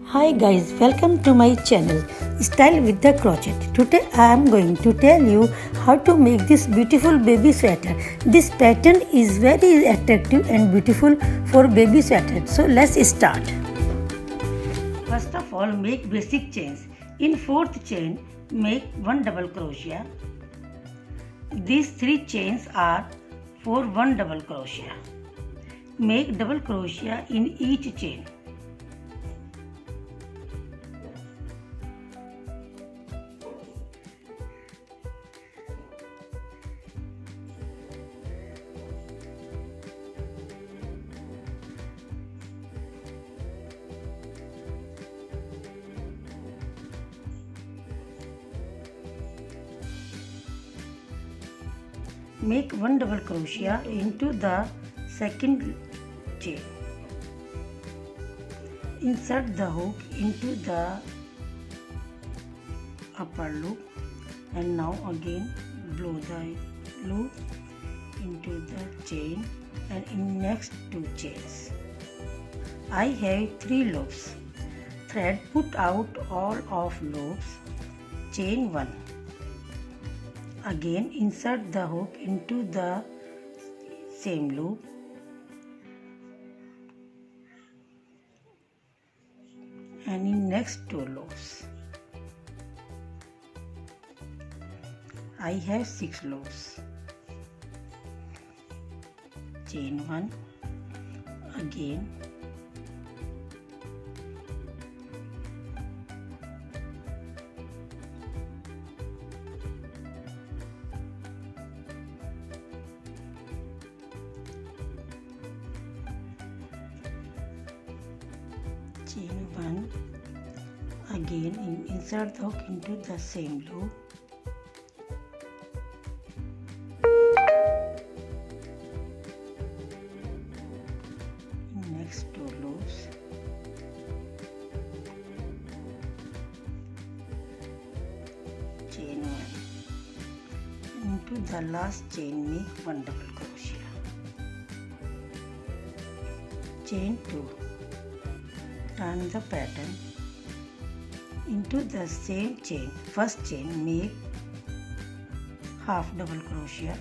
Hi guys, welcome to my channel Style with the Crochet. Today I am going to tell you how to make this beautiful baby sweater. This pattern is very attractive and beautiful for baby sweater. So let's start. First of all, make basic chains. In fourth chain, make 1 double crochet. These 3 chains are for 1 double crochet. Make double crochet in each chain. Make 1 double crochet into the second chain. Insert the hook into the upper loop and now again blow the loop into the chain and in next 2 chains. I have 3 loops. Thread put out all of loops. Chain 1. Again insert the hook into the same loop and in next 2 loops. I have 6 loops. Chain 1, again chain 1, again insert the hook into the same loop next 2 loops, chain 1, into the last chain make 1 double crochet, chain 2, turn the pattern into the same chain, first chain make half double crochet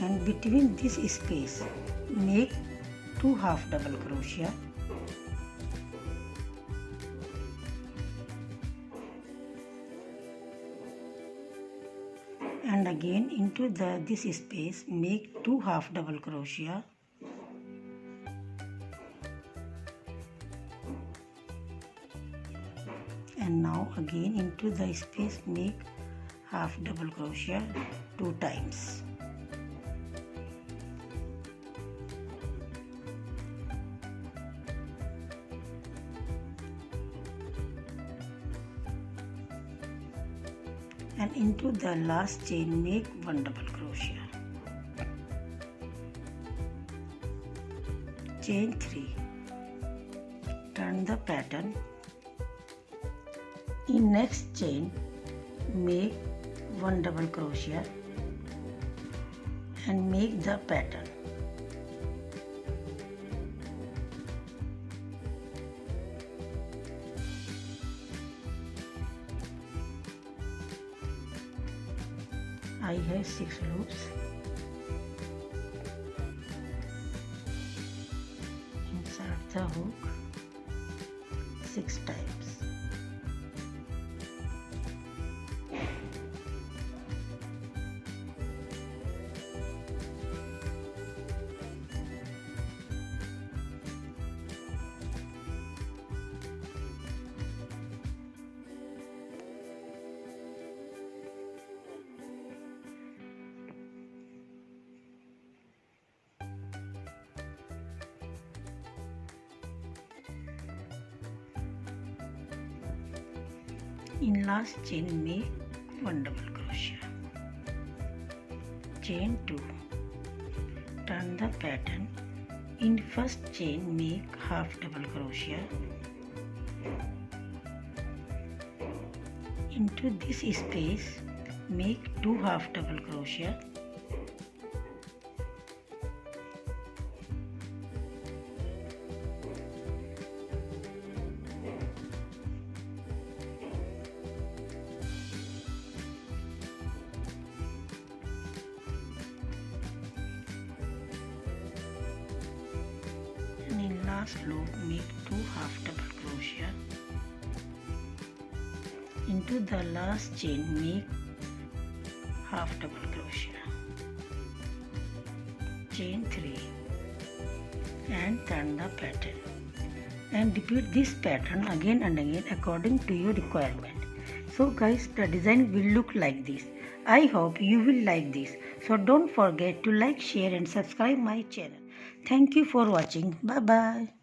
and between this space make 2 half double crochet and again into this space make 2 half double crochet and now again into the space make half double crochet 2 times. And into the last chain make 1 double crochet. Chain 3. Turn the pattern. In next chain make 1 double crochet and make the pattern. I have 6 loops. Insert the hook 6 times. In last chain make 1 double crochet. Chain 2. Turn the pattern. In first chain make half double crochet. Into this space make 2 half double crochet last loop make 2 half double crochet. Into the last chain make half double crochet, chain 3 and turn the pattern, and repeat this pattern again and again according to your requirement. So guys, the design will look like this. I hope you will like this. So don't forget to like, share and subscribe my channel. Thank you for watching. Bye bye.